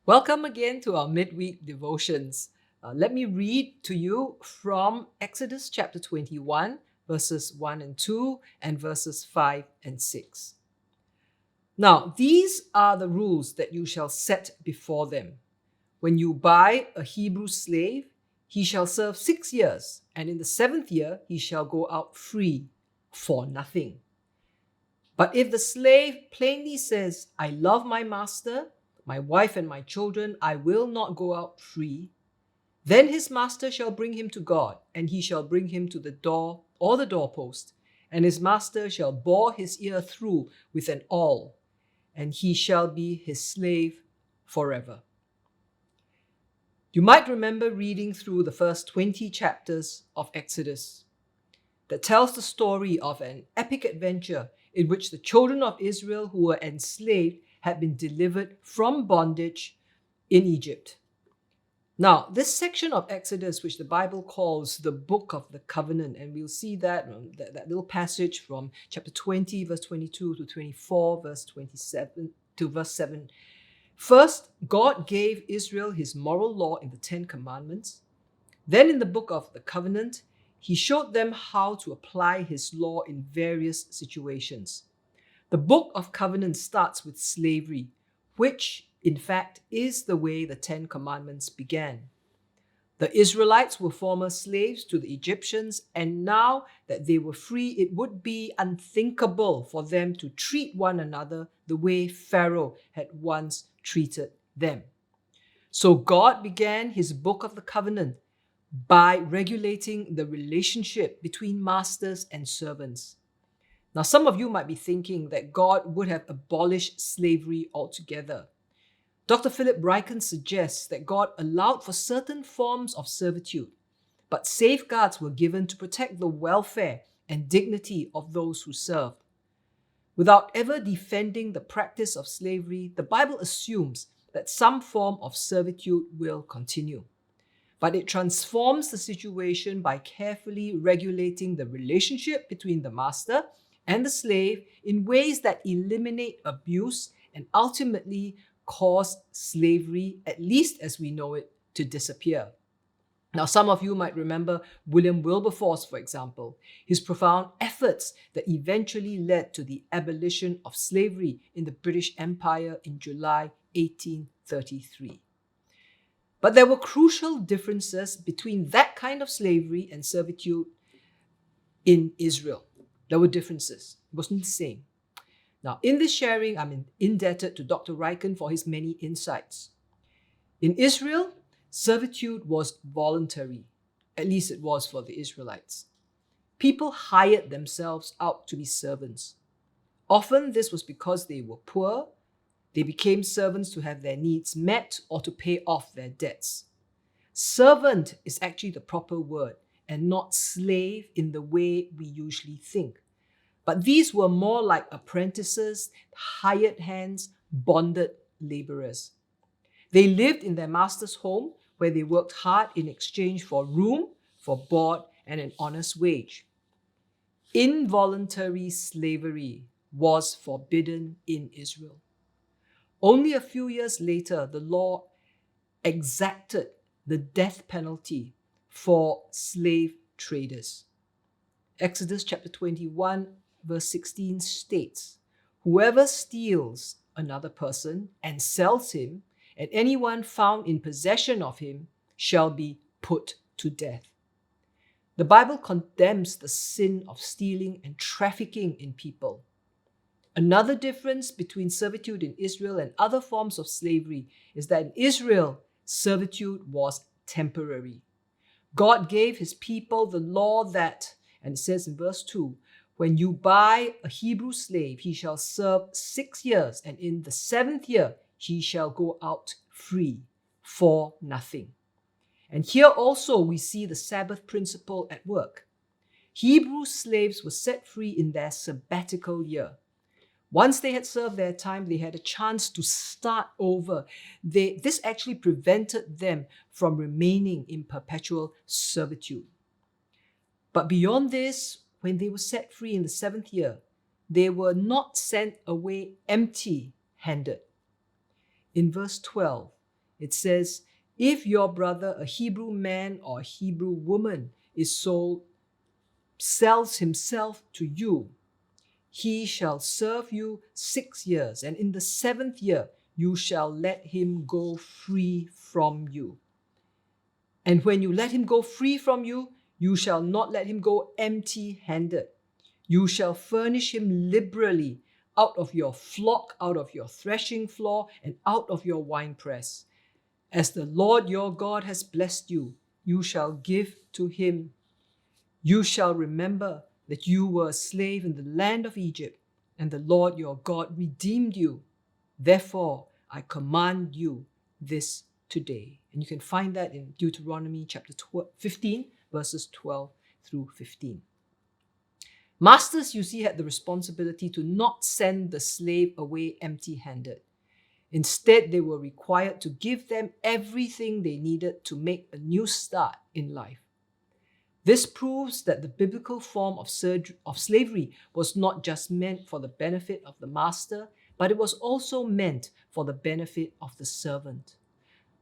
Welcome again to our midweek devotions. Let me read to you from Exodus chapter 21, verses 1 and 2, and verses 5 and 6. Now, these are the rules that you shall set before them. When you buy a Hebrew slave, he shall serve 6 years, and in the seventh year he shall go out free for nothing. But if the slave plainly says, I love my master, my wife and my children, I will not go out free, then his master shall bring him to God, and he shall bring him to the door or the doorpost, and his master shall bore his ear through with an awl, and he shall be his slave forever. You might remember reading through the first 20 chapters of Exodus that tells the story of an epic adventure in which the children of Israel who were enslaved had been delivered from bondage in Egypt. Now, this section of Exodus, which the Bible calls the Book of the Covenant, and we'll see that little passage from chapter 20, verse 22 to 24, verse 27 to verse 7. First, God gave Israel his moral law in the Ten Commandments. Then in the Book of the Covenant, he showed them how to apply his law in various situations. The Book of Covenant starts with slavery, which, in fact, is the way the Ten Commandments began. The Israelites were former slaves to the Egyptians, and now that they were free, it would be unthinkable for them to treat one another the way Pharaoh had once treated them. So God began his Book of the Covenant by regulating the relationship between masters and servants. Now, some of you might be thinking that God would have abolished slavery altogether. Dr. Philip Ryken suggests that God allowed for certain forms of servitude, but safeguards were given to protect the welfare and dignity of those who served. Without ever defending the practice of slavery, the Bible assumes that some form of servitude will continue. But it transforms the situation by carefully regulating the relationship between the master and the slave in ways that eliminate abuse and ultimately cause slavery, at least as we know it, to disappear. Now, some of you might remember William Wilberforce, for example, his profound efforts that eventually led to the abolition of slavery in the British Empire in July 1833. But there were crucial differences between that kind of slavery and servitude in Israel. There were differences. It wasn't the same. Now, in this sharing, I'm indebted to Dr. Ryken for his many insights. In Israel, servitude was voluntary. At least it was for the Israelites. People hired themselves out to be servants. Often this was because they were poor. They became servants to have their needs met or to pay off their debts. Servant is actually the proper word and not slave in the way we usually think. But these were more like apprentices, hired hands, bonded laborers. They lived in their master's home where they worked hard in exchange for room, for board, and an honest wage. Involuntary slavery was forbidden in Israel. Only a few years later, the law exacted the death penalty for slave traders. Exodus chapter 21, verse 16 states, whoever steals another person and sells him, and anyone found in possession of him shall be put to death. The Bible condemns the sin of stealing and trafficking in people. Another difference between servitude in Israel and other forms of slavery is that in Israel, servitude was temporary. God gave his people the law that, and it says in verse 2, when you buy a Hebrew slave, he shall serve 6 years, and in the seventh year he shall go out free for nothing. And here also we see the Sabbath principle at work. Hebrew slaves were set free in their sabbatical year. Once they had served their time, they had a chance to start over. This actually prevented them from remaining in perpetual servitude. But beyond this, when they were set free in the seventh year, they were not sent away empty-handed. In verse 12, It says, if your brother, a Hebrew man or a Hebrew woman, sells himself to you, he shall serve you 6 years, and in the 7th year you shall let him go free from you. And when you let him go free from you, you shall not let him go empty-handed. You shall furnish him liberally out of your flock, out of your threshing floor, and out of your winepress. As the Lord your God has blessed you, you shall give to him. You shall remember that you were a slave in the land of Egypt, and the Lord your God redeemed you. Therefore, I command you this today. And you can find that in Deuteronomy chapter 15, verses 12 through 15. Masters, you see, had the responsibility to not send the slave away empty-handed. Instead, they were required to give them everything they needed to make a new start in life. This proves that the biblical form of slavery was not just meant for the benefit of the master, but it was also meant for the benefit of the servant.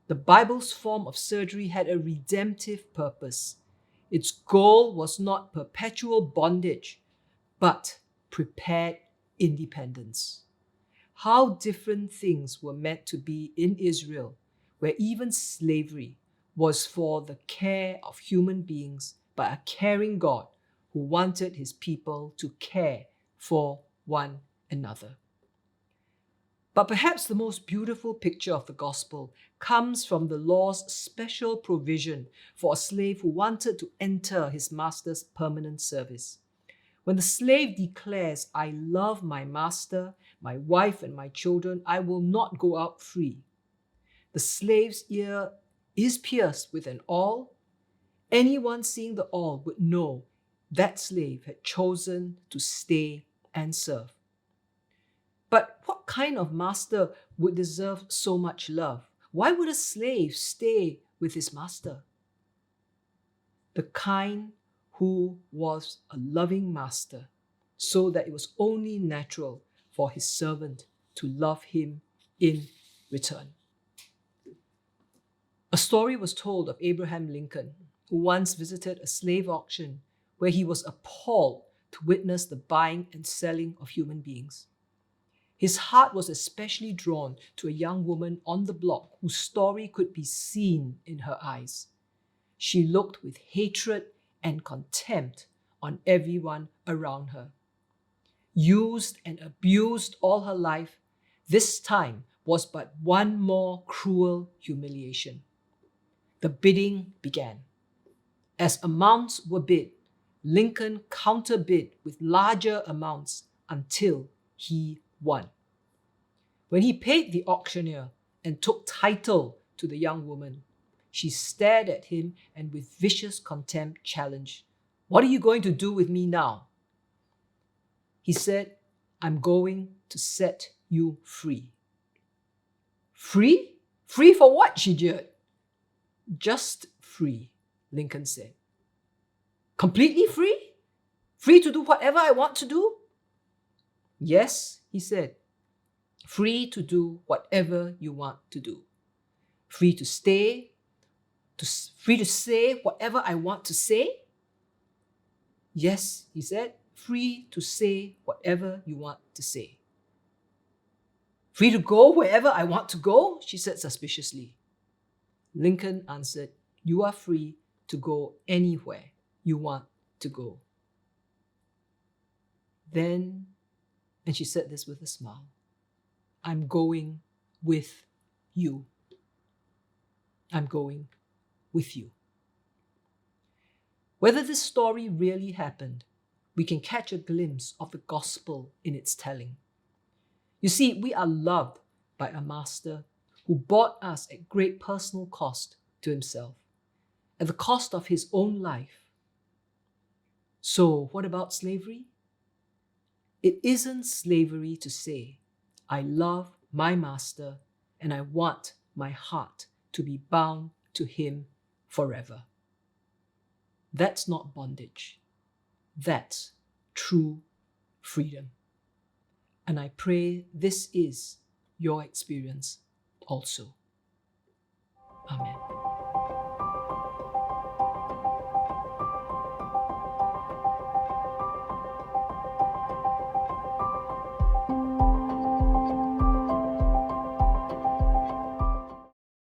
The Bible's form of surgery had a redemptive purpose. Its goal was not perpetual bondage, but prepared independence. How different things were meant to be in Israel, where even slavery was for the care of human beings by a caring God who wanted his people to care for one another. But perhaps the most beautiful picture of the gospel comes from the law's special provision for a slave who wanted to enter his master's permanent service. When the slave declares, I love my master, my wife, and my children, I will not go out free. The slave's ear is pierced with an awl. Anyone seeing the awl would know that slave had chosen to stay and serve. But what kind of master would deserve so much love? Why would a slave stay with his master? The kind who was a loving master, so that it was only natural for his servant to love him in return. A story was told of Abraham Lincoln, who once visited a slave auction where he was appalled to witness the buying and selling of human beings. His heart was especially drawn to a young woman on the block whose story could be seen in her eyes. She looked with hatred and contempt on everyone around her. Used and abused all her life, this time was but one more cruel humiliation. The bidding began. As amounts were bid, Lincoln counterbid with larger amounts until he won. When he paid the auctioneer and took title to the young woman, she stared at him and with vicious contempt challenged, "What are you going to do with me now?" He said, "I'm going to set you free." "Free? Free for what?" she jeered. "Just free," Lincoln said. "Completely free? Free to do whatever I want to do?" "Yes," he said. "Free to do whatever you want to do. Free to stay, free to say whatever I want to say?" "Yes," he said. "Free to say whatever you want to say." "Free to go wherever I want to go?" she said suspiciously. Lincoln answered, "You are free to go anywhere you want to go." Then, and she said this with a smile, "I'm going with you. I'm going with you." Whether this story really happened, we can catch a glimpse of the gospel in its telling. You see, we are loved by a master who bought us at great personal cost to himself, at the cost of his own life. So, what about slavery? It isn't slavery to say, "I love my master and I want my heart to be bound to him forever." That's not bondage. That's true freedom. And I pray this is your experience also.